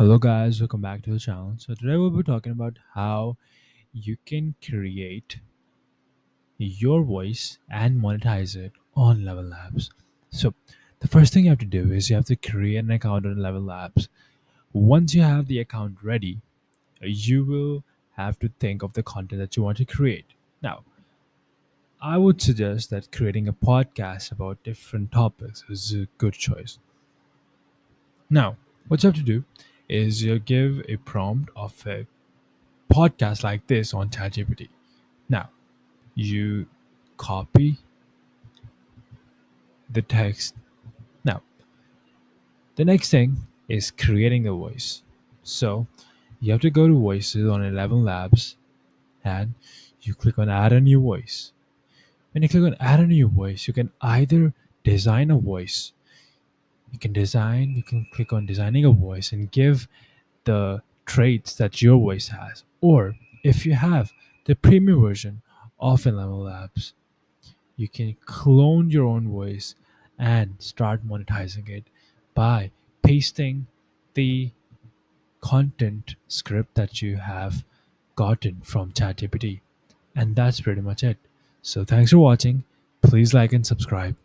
Hello, guys, welcome back to the channel. So, today we'll be talking about how you can create your voice and monetize it on Level Labs. So, the first thing you have to do is you have to create an account on Level Labs. Once you have the account ready, you will have to think of the content that you want to create. Now, I would suggest that creating a podcast about different topics is a good choice. Now, what you have to do is you give a prompt of a podcast like this on ChatGPT. Now, you copy the text. Now, the next thing is creating a voice. So, you have to go to voices on 11 Labs and you click on add a new voice. When you click on add a new voice, you can either design a voice. You can click on designing a voice and give the traits that your voice has. Or if you have the premium version of 11 Labs, you can clone your own voice and start monetizing it by pasting the content script that you have gotten from ChatGPT. And that's pretty much it. So thanks for watching. Please like and subscribe.